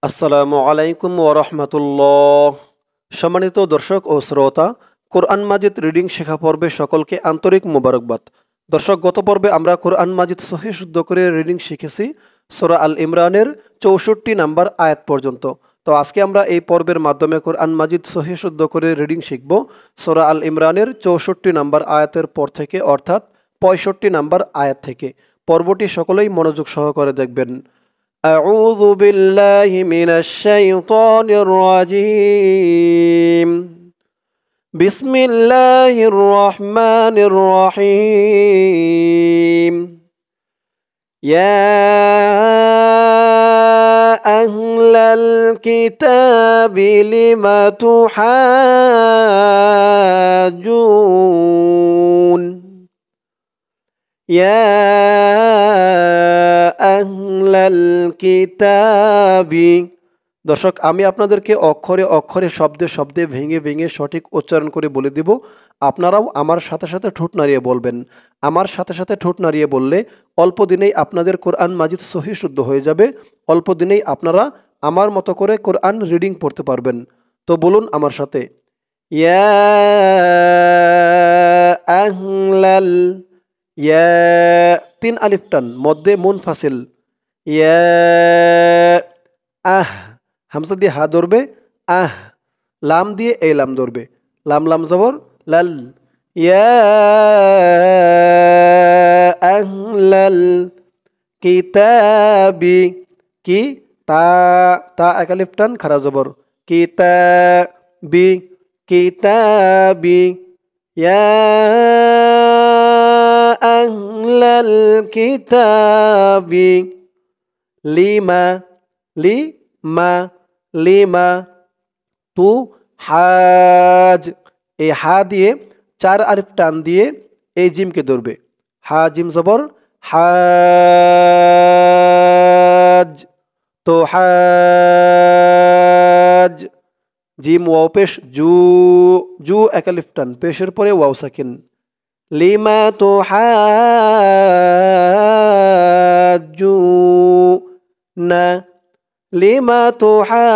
আসসালামু আলাইকুম ওরহমতুল্লাহ। সম্মানিত দর্শক ও শ্রোতা, কোরআন মাজিদ রিডিং শেখা পর্বে সকলকে আন্তরিক মোবারকবাদ। দর্শক, গত পর্বে আমরা কোরআন মাজিদ সহিহ শুদ্ধ করে রিডিং শিখেছি সূরা আল ইমরানের ৬৪ নাম্বার আয়াত পর্যন্ত। তো আজকে আমরা এই পর্বের মাধ্যমে কোরআন মাজিদ সহিহ শুদ্ধ করে রিডিং শিখব সূরা আল ইমরানের ৬৪ নাম্বার আয়াতের পর থেকে, অর্থাৎ ৬৫ নাম্বার আয়াত থেকে। পর্বটি সকলেই মনোযোগ সহকারে দেখবেন। أعوذ بالله من الشيطان الرجيم. بسم الله الرحمن الرحيم. يا أهل الكتاب لم تحاجون يا আহলাল কিতাবি। দর্শক, আমি আপনাদেরকে অক্ষরে অক্ষরে শব্দে শব্দে ভেঙে ভেঙে সঠিক উচ্চারণ করে বলে দিব। আপনারাও আমার সাথে সাথে ঠোঁট নাড়িয়ে বলবেন। আমার সাথে সাথে ঠোঁট নাড়িয়ে বললে অল্প দিনেই আপনাদের কোরআন মাজিদ সহিহ শুদ্ধ হয়ে যাবে। অল্প দিনেই আপনারা আমার মতো করে কোরআন রিডিং পড়তে পারবেন। তো বলুন আমার সাথে, ইয়া আহলাল, ইয়া ৩ আলিফ টান, মধ্যে মুনফাসিল। ইয়া আহ, হামজা দিয়ে হা ধরবে, আহ। লাম দিয়ে এই লাম ধরবে, লাম লাম জবর লাল। ইয়া আহলাল কিতাবি, কি তা, তা এক আলিফ টান খারা জবর, কিতাবি, কিতাবি। ইয়া আহলাল কিতাবি লিমা, লিমা, লিমা তু হাজ, এই হা দিয়ে ৪ আলিফ টান দিয়ে এই জিমকে ধরবে, হা জিম জবর হাজ। তো হাজ, জিম ওয়াও পেশ জু, জু এক আলিফ টান, পেশের পরে ওয়াও সাকিন। লিমা তো হাজুনা, লিমা তো হাজুনা।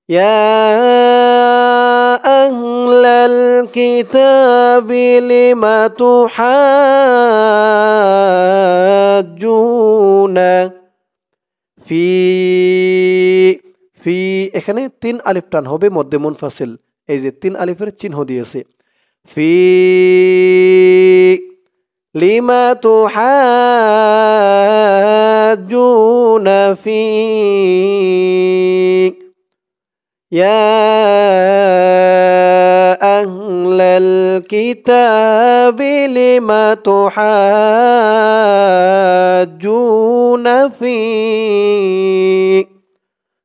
ইয়া আহলাল কিতাবি লিমা তো হাজুনা ফি, ফি এখানে ৩ আলিফ টান হবে, মধ্যে মুনফাসিল। এই যে ৩ আলিফের চিহ্ন দিয়েছে। ফি লিমা তুহাজ্জুনা ফি, ইয়া আহলাল কিতাবি লিমা তুহাজ্জুনা ফি।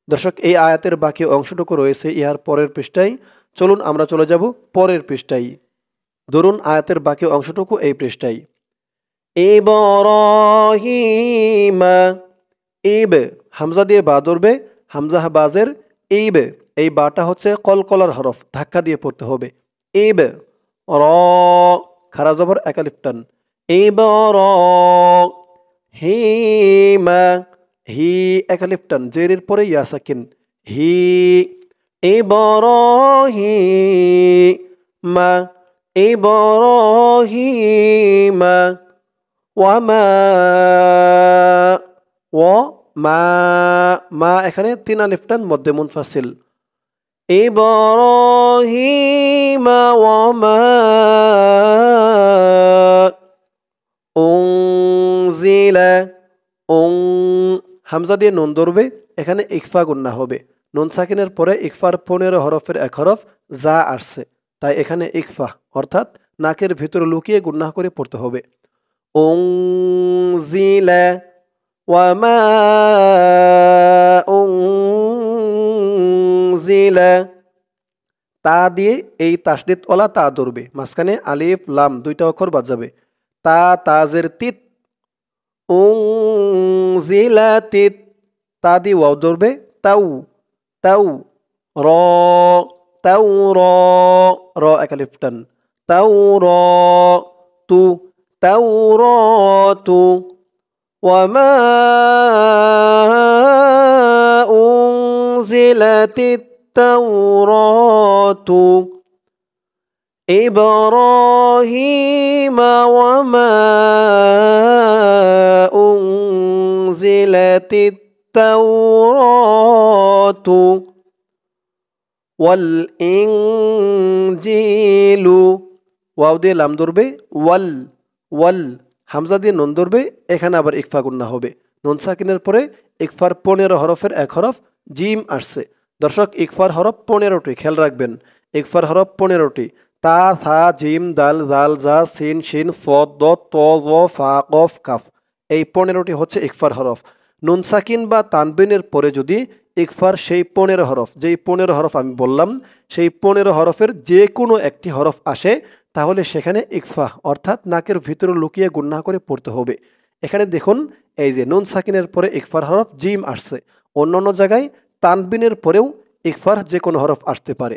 দর্শক, এই আয়াতের বাকি অংশটুকু রয়েছে ইহার পরের পৃষ্ঠায়। চলুন আমরা চলে যাব পরের পৃষ্ঠায়। ধরুন আয়াতের বাকি অংশটুকু এই পৃষ্ঠায়। ইবরাহিমা, ইব, হামজা দিয়ে বা ধরবে, হামজা বাজের ইব, এই বাটা হচ্ছে কলকলার হরফ, ধাক্কা দিয়ে পড়তে হবে। ইব র, খারা জবর এক আলিফ টান। ইবরাহিমা, হি এক আলিফ টান, জেরের পরে ইয়া সাকিন, হি। ইবরাহিমা, ইবরাহিমা ওয়ামা, ওয়ামা, মা এখানে ৩ আলিফ টান, মধ্যে মুনফাসিল। ইবরাহিমা ওয়ামা উনজিলা, উন, হামজা দিয়ে নুন ধরবে, এখানে ইকফা গুন্না হবে। নুন সাকিনের পরে ইকফার ১৫ হরফের এক হরফ যা আসছে, তাই এখানে ইকফা, অর্থাৎ নাকের ভিতরে লুকিয়ে গুন্না করে পড়তে হবে। উনজিলা ওয়ামা উনজিলা, তা দিয়ে এই তাসদিদ ওয়ালা তা ধরবে, মাঝখানে আলিফ লাম ২টা অক্ষর বাদ যাবে। তা তাজের তিত, উনজিলাতিত, তা দিয়ে ওয়াও ধরবে, তাউ, তাউ র, তাউ র, র এক আলিফ টান। তাউ র তু, তাওরাতু ওয়ামা উনজিলাতিত তাওরাতু إبراهيم وما أنزلت التوراة والإنجيل ওয়াও দিয়ে লাম ধরবে ওয়াল ওয়াল হামজা দিয়ে নুন ধরবে এখানে আবার ইকফা গুন্না হবে নুন সাকিনের পরে ইকফার 15 হরফের এক হরফ জিম আসছে দর্শক ইকফার হরফ 15টি খেয়াল রাখবেন ইকফার হরফ 15টি তা থা জিম দাল জাল জা সিন শিন সদ দ ত জ ফা কফ কাফ এই 15টি হচ্ছে ইকফার হরফ নুন সাকিন বা তানবিনের পরে যদি ইকফার সেই 15 হরফ যেই 15 হরফ আমি বললাম সেই 15 হরফের যে কোনো একটি হরফ আসে তাহলে সেখানে ইকফা অর্থাৎ নাকের ভিতরে লুকিয়ে গুন্না করে পড়তে হবে এখানে দেখুন এই যে নুন সাকিনের পরে ইকফার হরফ জিম আসছে অন্যান্য জায়গায় তানবিনের পরেও ইকফার যে কোনো হরফ আসতে পারে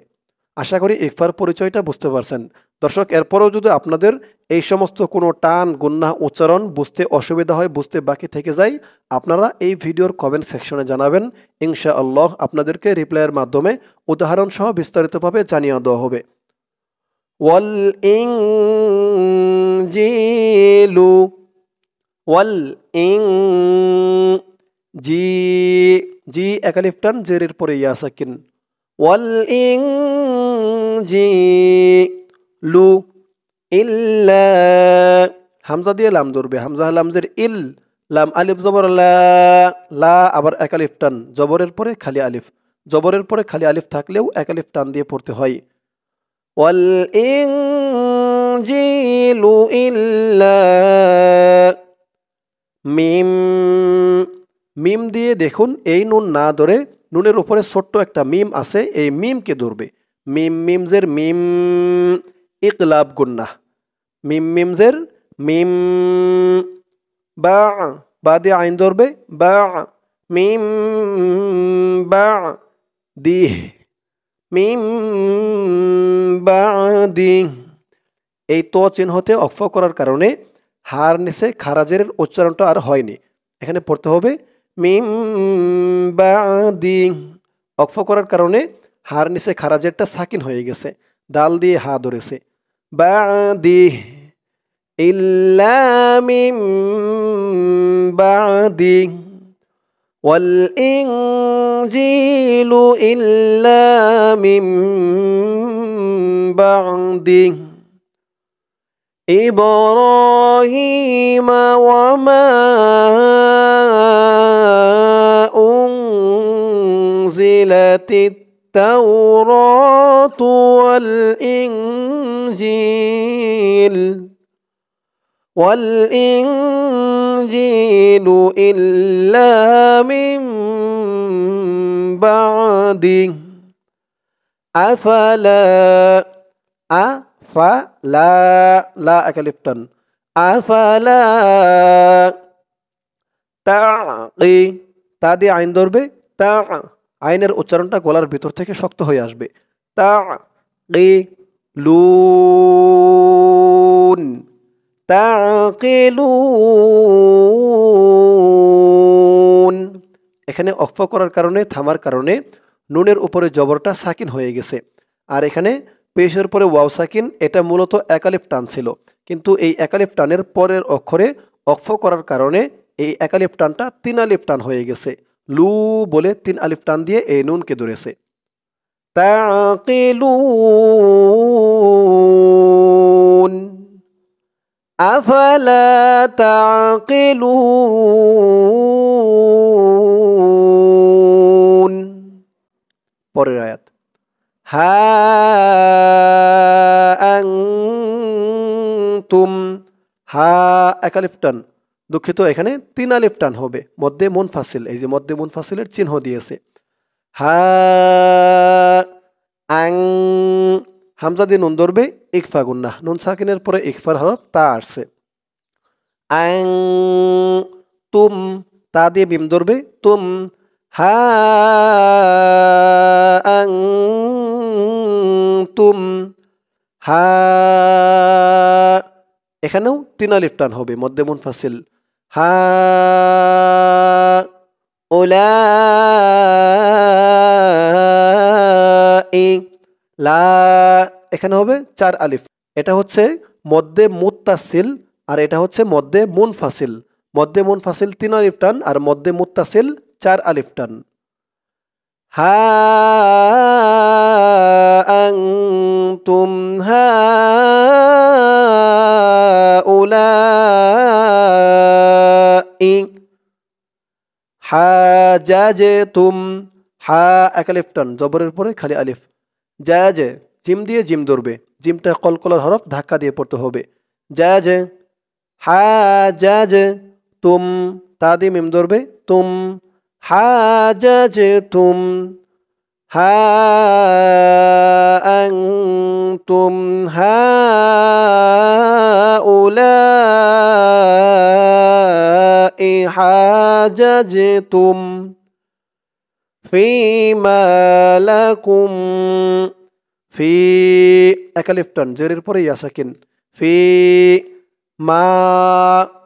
আশা করি ইকফার পরিচয়টা বুঝতে পারছেন দর্শক এরপরেও যদি আপনাদের এই সমস্ত কোনো টান গুন্না উচ্চারণ বুঝতে অসুবিধা হয় বুঝতে বাকি থেকে যায় আপনারা এই ভিডিওর কমেন্ট সেকশনে জানাবেন ইনশাআল্লাহ আপনাদেরকে রিপ্লাইয়ের মাধ্যমে উদাহরণ সহ বিস্তারিতভাবে জানিয়ে দেওয়া হবে ওয়াল ইনজিলু ওয়াল ইন জি জি একালিফ টান জেরের পরে ইয়া সাকিন ওয়াল ইনজিলু ইল্লা হামজা দিয়ে লাম ধরবে হামজা লামজের ইল লাম আলিফ জবর লা লা আবার একালিফ টান জবরের পরে খালি আলিফ জবরের পরে খালি আলিফ থাকলেও একালিফ টান দিয়ে পড়তে হয় ওয়াল ইনজিলু ইল্লা মিম মিম দিয়ে দেখুন এই নুন না ধরে নুনের উপরে ছোট্ট একটা মিম আছে এই মিমকে ধরবে মিম মিমজের মিম ইকলাব গুন্না মিম মিমজের মিম বা বা দিয়ে আইন ধরবে বা মিম বা দি মিম বাদি এই তো চিহ্নতে অক্ফ করার কারণে হার নিচে খারাজের উচ্চারণটা আর হয়নি এখানে পড়তে হবে মিম বাদি অক্ফ করার কারণে হার নিচে খারাজেরটা সাকিন হয়ে গেছে দাল দিয়ে হা ধরেছে বাদি ইল্লা মিম বাদি ওয়াল ইনজিলু ইল্লা মিম বাদি إبراهيم وما أنزلت التوراة والإنجيل إلا من بعده أفلا লা লা একালিফ টান আফালা তাকি তা দিয়ে আইন ধরবে তা আইনের উচ্চারণটা গলার ভিতর থেকে শক্ত হয়ে আসবে তাকিলুন তাকিলুন এখানে অক্ফ করার কারণে থামার কারণে নুনের উপরে জবরটা সাকিন হয়ে গেছে আর এখানে পেশের পরে ওয়াও সাকিন এটা মূলত একালিফ টান ছিল কিন্তু এই একালিফ টানের পরের অক্ষরে অক্ফ করার কারণে এই একালিফ টানটা 3 আলিফ টান হয়ে গেছে লু বলে 3 আলিফ টান দিয়ে এই নুনকে ধরেছে তাকিলুন আফালা তাকিলুন পরের আয়াত হা আনতুম হা একালিফ টান দুঃখিত এখানে 3 আলিফ টান হবে মধ্যে মুনফাসিল এই যে মধ্যে মুনফাসিলের চিহ্ন দিয়েছে হা আং হামজা দিয়ে নুন ধরবে ইকফা গুন্না নুন সাকিনের পরে ইকফার হরফ তা আসছে আং তুম তা দিয়ে বিম ধরবে তুম হা আং তুম হা এখানেও 3 আলিফ টান হবে, মধ্যে মুনফাসিল। হা ওলা ই লা, এখানে হবে 4 আলিফ। এটা হচ্ছে মধ্যে মুত্তাসিল আর এটা হচ্ছে মধ্যে মুনফাসিল। মধ্যে মুনফাসিল 3 আলিফ টান আর মধ্যে মুত্তাসিল 4 আলিফ টান। হা আনতুম হাউলাই হাজাজতুম, হা এক আলিফ টান, জবরের পরে খালি আলিফ। জায়াজে, জিম দিয়ে জিম ধরবে, জিমটা কলকলার হরফ, ধাক্কা দিয়ে পড়তে হবে। জায়াজে হাজাজে তুম, তা দিয়ে মিম ধরবে, তুম হাজাজে তুম। হা আনতুম হাউলাই হাজাজতুম ফীমা লাকুম, ফি এক আলিফ টান, জেরের পরে ইয়া সাকিন, ফি মা,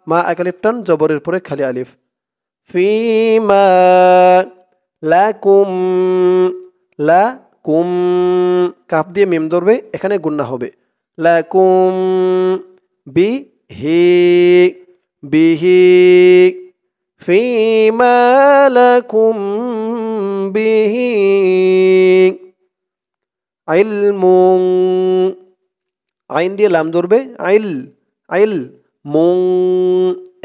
মা এক আলিফ টান, জবরের পরে খালি আলিফ। ফীমা লাকুম, লাকুম, কাফ দিয়ে মিম ধরবে, এখানে গুন্না হবে। লাকুম বিহি, বিহি ফীমা লাকুম বিহি ইলমুন, আইন দিয়ে লাম ধরবে, আইল, আইল মুং,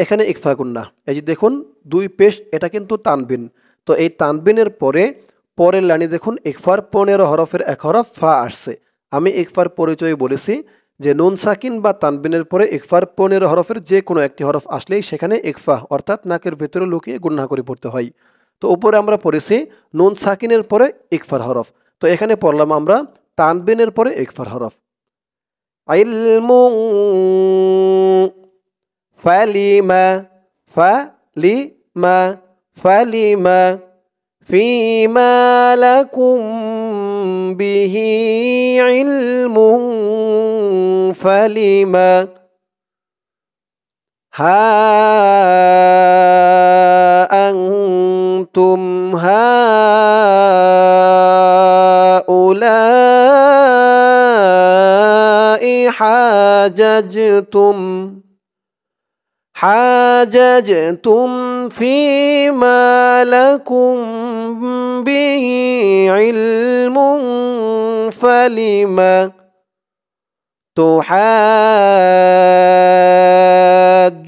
এখানে ইকফা গুন্না। এই যে দেখুন 2 পেশ, এটা কিন্তু তানবিন। তো এই তানবিনের পরে পরের লাইনে দেখুন ইকফার 15 হরফের এক হরফ ফা আসছে। আমি ইকফার পরিচয় বলেছি যে নুন সাকিন বা তানবিনের পরে ইকফার 15 হরফের যে কোনো একটি হরফ আসলেই সেখানে ইকফা অর্থাৎ নাকের ভেতরে লুকিয়ে গুন্না করে পড়তে হয়। তো উপরে আমরা পড়েছি নুন সাকিনের পরে ইকফার হরফ, তো এখানে পড়লাম আমরা তানবিনের পরে ইকফার হরফ। ইলমুন ফালিমা, ফালিমা, ফালিমা ফীমা লাকুম বিহি ইলমুন ফালিমা। হা আনতুম হাউলাই হাজাজতুম, হাজাজতুম ফীমা লাকুম বিহি ইলমুন ফালিমা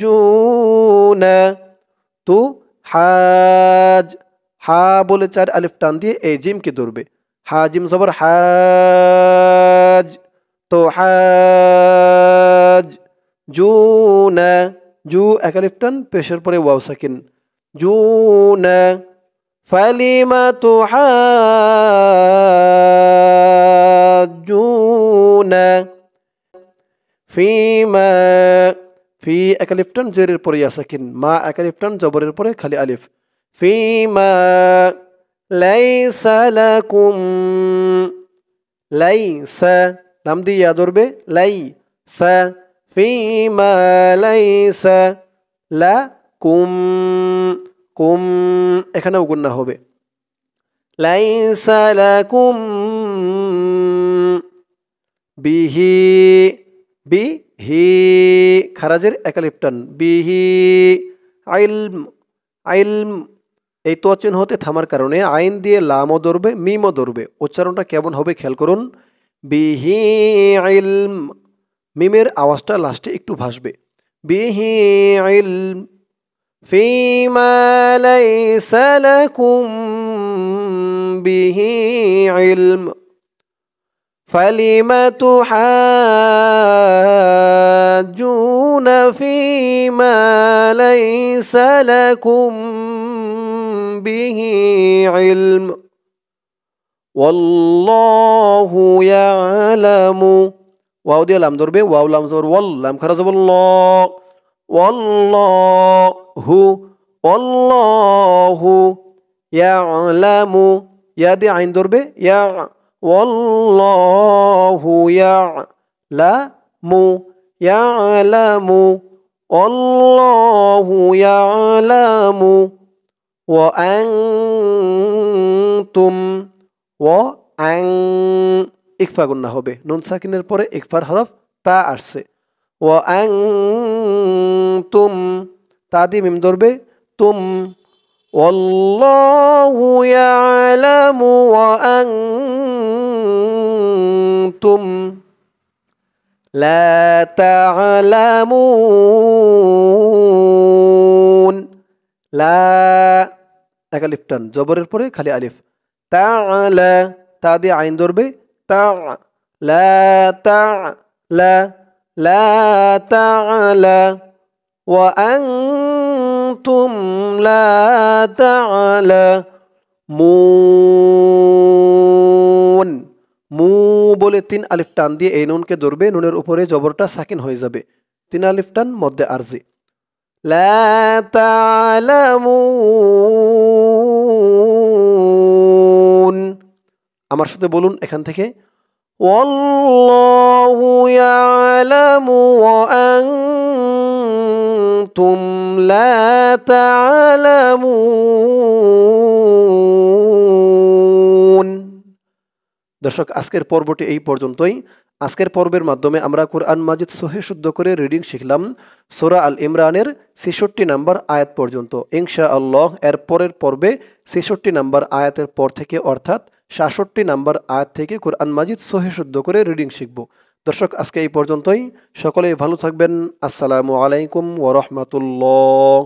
তুহাজ্জুনা, তুহাজ, হা বলে 4 আলিফ টান দিয়ে এই জিমকে ধরবে, হা জিম জবর হাজ, তুহাজ জুনা, জু এক আলিফ টান, পেশের পরে ওয়াও সাকিন, জুনা ফালিমা তুহাজ্জুনা ফীমা, ফি এক আলিফ টান, জেরের পরে ইয়া সাকিন, মা এক আলিফ টান, জবরের পরে খালি আলিফ। ফীমা লাইসা লাকুম, লাইসা, লাম দিয়ে ইয়া ধরবে, লাইসা ফীমা লাইসা লাকুম, কুম, এখানেও গুন্না হবে। লাইসা লাকুম বিহি, বিহি খারাজের এক আলিফ টান, বিহি ইলম, ইলম, এই তো চিহ্ন হতে থামার কারণে আইন দিয়ে লামও ধরবে, মিমও ধরবে। উচ্চারণটা কেমন হবে খেয়াল করুন, বিহি ইলম, মিমের আওয়াজটা লাস্টে একটু ভাসবে, বিহি ইলম ফীমা লাইসা লাকুম বিহি ইলম ফালিমা তুহাজ্জুনা ফীমা লাইসা লাকুম বিহি ইলম ওয়াল্লাহু ইয়ালামু, ওয়াও দিয়ে লাম ধরবে, ওয়াও লাম জবর ওয়াল, লাম খারা জবর ল, ওয়াল্লাহু, ওয়াল্লাহু ইয়ালামু, ইয়া দিয়ে আইন ধরবে, ইয়া, ওয়াল্লাহু ইয়ালামু, ইয়ালামু, আল্লাহু ইয়ালামু, ওয়া আনতুম, ওয়া আন, ইকফা গুন্না হবে, নুন সাকিনের পরে ইকফার হরফ তা আসছে। ওয়া আনতুম, তা দিয়ে মিম ধরবে, তুম, ওয়াল্লাহু ইয়ালামু ওয়া আনতুম লা তা'লামুন। লা, এক আলিফ টান, জবরের পরে খালি আলিফ। তা'লা, তা দিয়ে আইন ধরবে, তা, লা তা, লা, লা তা'লা ওয়া আনতুম লা তা'লামুন। মু বলে 3 আলিফ টান দিয়ে এই নুনকে ধরবে, নুনের উপরে জবরটা সাকিন হয়ে যাবে। 3 আলিফ টান মধ্যে আরজি। লা তা'লামুন। আমার সাথে বলুন এখান থেকে, ওয়াল্লাহু ইয়ালামু ওয়া আনতুম লা তা'লামুন। দর্শক, আজকের পর্বটি এই পর্যন্তই। আজকের পর্বের মাধ্যমে আমরা কোরআন মাজিদ সহিহ শুদ্ধ করে রিডিং শিখলাম সূরা আল ইমরানের ৬৬ নম্বর আয়াত পর্যন্ত। ইনশাআল্লাহ এর পরের পর্বে ৬৬ নম্বর আয়াতের পর থেকে অর্থাৎ ৬৭ নম্বর আয়াত থেকে কোরআন মাজিদ সহিহ শুদ্ধ করে রিডিং শিখব। দর্শক, আজকে এই পর্যন্তই। সকলেই ভালো থাকবেন। আসসালামু আলাইকুম ওয়া রাহমাতুল্লাহ।